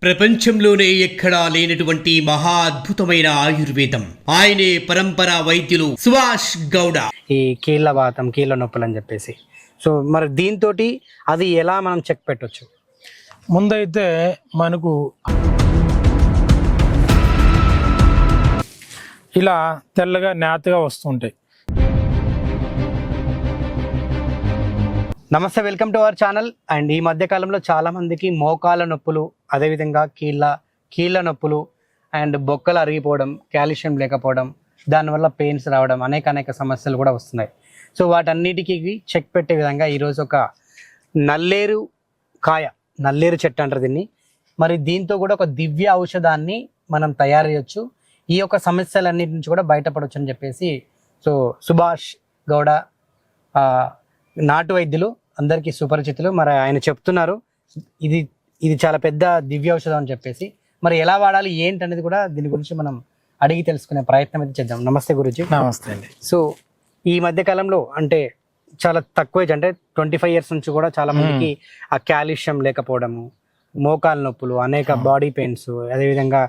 ప్రపంచంలోనే ఎక్కడా లేనటువంటి మహా అద్భుతమైన ఆయుర్వేదం. ఆయనే పరంపరా వైద్యులు సుభాష్ గౌడ. ఈ కీళ్ళ వాతం, కీళ్ళ నొప్పులు అని చెప్పేసి. సో మరి దీంతో అది ఎలా మనం చెక్ పెట్టొచ్చు? ముందైతే మనకు ఇలా తెల్లగా నేతగా వస్తుంటాయి. నమస్తే, welcome to our channel. And ఈ మధ్య కాలంలో చాలా మందికి మోకాల నొప్పులు, అదేవిధంగా కీళ్ళ నొప్పులు అండ్ బొక్కలు అరిగిపోవడం, కాల్షియం లేకపోవడం, దానివల్ల పెయిన్స్ రావడం, అనేక సమస్యలు కూడా వస్తున్నాయి. సో వాటన్నిటికీ చెక్ పెట్టే విధంగా ఈరోజు ఒక నల్లేరు చెట్టు అంటారు దీన్ని. మరి దీంతో కూడా ఒక దివ్య ఔషధాన్ని మనం తయారు చేయొచ్చు, ఈ యొక్క సమస్యలన్నిటి నుంచి కూడా బయటపడవచ్చు అని చెప్పేసి సో సుభాష్ గౌడ నాటు వైద్యులు, అందరికీ సుపరిచితులు. మరి ఆయన చెప్తున్నారు ఇది చాలా పెద్ద దివ్య ఔషధం అని చెప్పేసి. మరి ఎలా వాడాలి ఏంటి అనేది కూడా దీని గురించి మనం అడిగి తెలుసుకునే ప్రయత్నం అయితే చేద్దాం. నమస్తే గురూజీ. నమస్తే అండి. సో ఈ మధ్య కాలంలో అంటే చాలా తక్కువ ఏజ్, అంటే 25 years నుంచి కూడా చాలా మందికి ఆ కాల్షియం లేకపోవడము, మోకాల నొప్పులు, అనేక బాడీ పెయిన్స్, అదేవిధంగా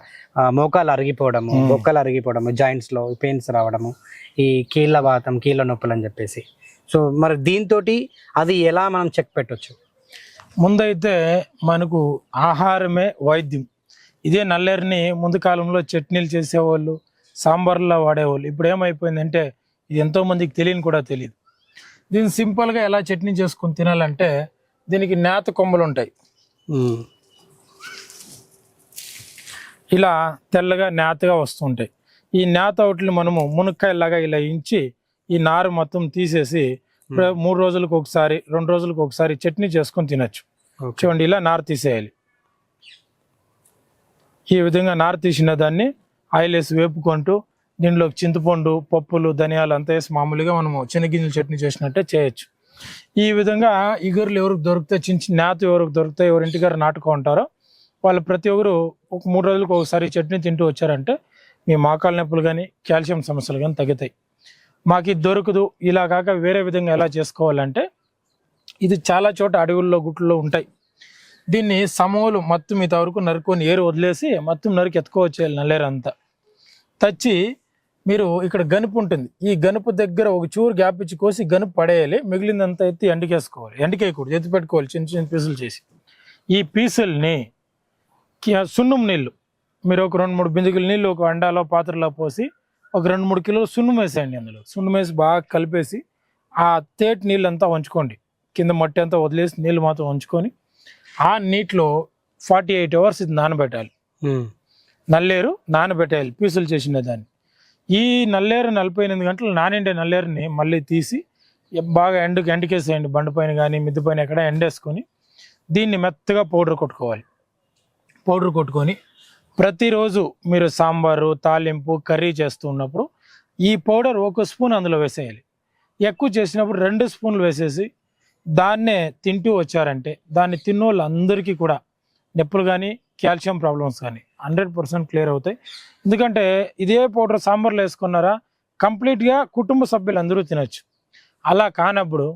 మోకాలు అరిగిపోవడము, బొక్కలు అరిగిపోవడము, జాయింట్స్ లో పెయిన్స్ రావడము, ఈ కీళ్ళ వాతం, కీళ్ళ నొప్పులు అని చెప్పేసి. సో మరి దీంతో అది ఎలా మనం చెక్ పెట్టొచ్చు? ముందైతే మనకు ఆహారమే వైద్యం. ఇదే నల్లేరుని ముందు కాలంలో చట్నీలు చేసేవాళ్ళు, సాంబార్లో వాడేవాళ్ళు. ఇప్పుడు ఏమైపోయిందంటే ఇది ఎంతో మందికి తెలియని కూడా తెలియదు. దీన్ని సింపుల్గా ఎలా చట్నీ చేసుకుని తినాలంటే దీనికి నేత కొమ్మలు ఉంటాయి. ఇలా తెల్లగా నేతగా వస్తుంటాయి. ఈ నేత ఒకటిని మనము మునక్కాయలాగా ఇలా ఇంచి ఈ నారు మొత్తం తీసేసి 3 రోజులకు ఒకసారి, 2 రోజులకు ఒకసారి చట్నీ చేసుకొని తినచ్చు. చూడండి, ఇలా నారు తీసేయాలి. ఈ విధంగా నారు తీసిన దాన్ని ఆయిల్ వేసి వేపుకుంటూ దీనిలోకి చింతపండు, పప్పులు, ధనియాలు అంతా వేసి మామూలుగా మనము శనగింజల చట్నీ చేసినట్టే చేయొచ్చు. ఈ విధంగా ఇగురులు ఎవరికి దొరికితే, చిన్న నేత ఎవరికి దొరికితే, ఎవరింటిగారు నాటుకో ఉంటారో వాళ్ళు ప్రతి ఒక్కరు ఒక 3 రోజులకు ఒకసారి చట్నీ తింటూ వచ్చారంటే మీ మోకాలు నొప్పులు కానీ కాల్షియం సమస్యలు కానీ తగ్గుతాయి. మాకు ఇది దొరకదు, ఇలా కాక వేరే విధంగా ఎలా చేసుకోవాలంటే ఇది చాలా చోట అడవుల్లో, గుట్లలో ఉంటాయి. దీన్ని సమూలు మొత్తం ఇంత వరకు నరుకొని ఏరు వదిలేసి మొత్తం నరికి ఎత్తుకోవచ్చేయాలి. నల్లేరు అంతా తెచ్చి మీరు ఇక్కడ గనుపు ఉంటుంది, ఈ గనుపు దగ్గర ఒక చూరు గ్యాప్ ఇచ్చి కోసి గనుపు పడేయాలి. మిగిలిందంతా ఎత్తి ఎండకేసుకోవాలి. ఎండకేయకూడదు, ఎత్తి పెట్టుకోవాలి చిన్న చిన్న పీసులు చేసి. ఈ పీసుల్ని సున్నం నీళ్ళు మీరు ఒక 2-3 బిందెల నీళ్ళు ఒక అండాలో, పాత్రలో పోసి ఒక 2-3 కిలోలు సున్నం వేసేయండి. అందులో సున్నం వేసి బాగా కలిపేసి ఆ తేటి నీళ్ళంతా వంచుకోండి. కింద మట్టి అంతా వదిలేసి నీళ్ళు మాత్రం వంచుకొని ఆ నీటిలో 48 hours ఇది నానబెట్టాలి. నల్లేరు నానబెట్టాలి పీసులు చేసిన దాన్ని. ఈ నల్లేరు 48 గంటలు నానిండే నల్లేరుని మళ్ళీ తీసి బాగా ఎండకేసేయండి. బండిపైన కానీ మిద్ది పైన ఎక్కడ ఎండేసుకొని దీన్ని మెత్తగా పౌడర్ కొట్టుకోవాలి. పౌడర్ కొట్టుకొని ప్రతిరోజు మీరు సాంబారు, తాలింపు, కర్రీ చేస్తూ ఉన్నప్పుడు ఈ పౌడర్ 1 స్పూన్ అందులో వేసేయాలి. ఎక్కువ చేసినప్పుడు 2 స్పూన్లు వేసేసి దాన్నే తింటూ వచ్చారంటే దాన్ని తిన్న వాళ్ళందరికీ కూడా నొప్పులు కానీ కాల్షియం ప్రాబ్లమ్స్ కానీ 100% క్లియర్ అవుతాయి. ఎందుకంటే ఇదే పౌడర్ సాంబార్లో వేసుకున్నారా కంప్లీట్గా కుటుంబ సభ్యులు అందరూ తినచ్చు. అలా కానప్పుడు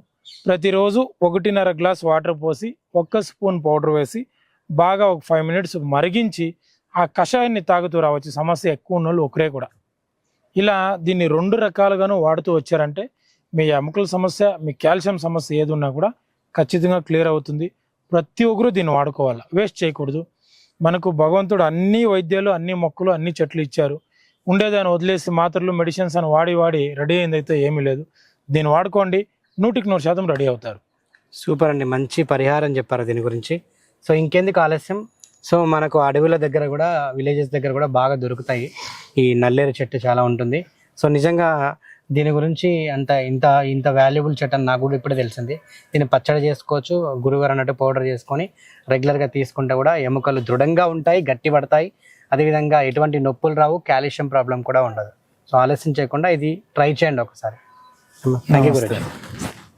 ప్రతిరోజు 1.5 గ్లాస్ వాటర్ పోసి 1 స్పూన్ పౌడర్ వేసి బాగా ఒక 5 minutes మరిగించి ఆ కషాయాన్ని తాగుతూ రావచ్చు. సమస్య ఎక్కువ ఉన్న వాళ్ళు ఒకరే కూడా. ఇలా దీన్ని 2 రకాలుగాను వాడుతూ వచ్చారంటే మీ ఎముకల సమస్య, మీ కాల్షియం సమస్య ఏది ఉన్నా కూడా ఖచ్చితంగా క్లియర్ అవుతుంది. ప్రతి ఒక్కరు దీన్ని వాడుకోవాలి, వేస్ట్ చేయకూడదు. మనకు భగవంతుడు అన్ని వైద్యాలు, అన్ని మొక్కలు, అన్ని చెట్లు ఇచ్చారు. ఉండేదాన్ని వదిలేసి మాత్రలు, మెడిసిన్స్ అని వాడి రెడీ అయిందైతే ఏమీ లేదు. దీన్ని వాడుకోండి, 100% రెడీ అవుతారు. సూపర్ అండి, మంచి పరిహారం చెప్పారు దీని గురించి. సో ఇంకెందుకు ఆలస్యం, సో మనకు అడవుల దగ్గర కూడా, విలేజెస్ దగ్గర కూడా బాగా దొరుకుతాయి. ఈ నల్లేరు చెట్టు చాలా ఉంటుంది. సో నిజంగా దీని గురించి ఇంత వాల్యుబుల్ చెట్టు అని నాకు కూడా ఇప్పుడే తెలిసింది. దీన్ని పచ్చడి చేసుకోవచ్చు, గురుగారు అన్నట్టు పౌడర్ చేసుకొని రెగ్యులర్గా తీసుకుంటే కూడా ఎముకలు దృఢంగా ఉంటాయి, గట్టి పడతాయి. అదేవిధంగా ఎటువంటి నొప్పులు రావు, కాల్షియం ప్రాబ్లం కూడా ఉండదు. సో ఆలస్యం చేయకుండా ఇది ట్రై చేయండి ఒకసారి. Thank you Guru.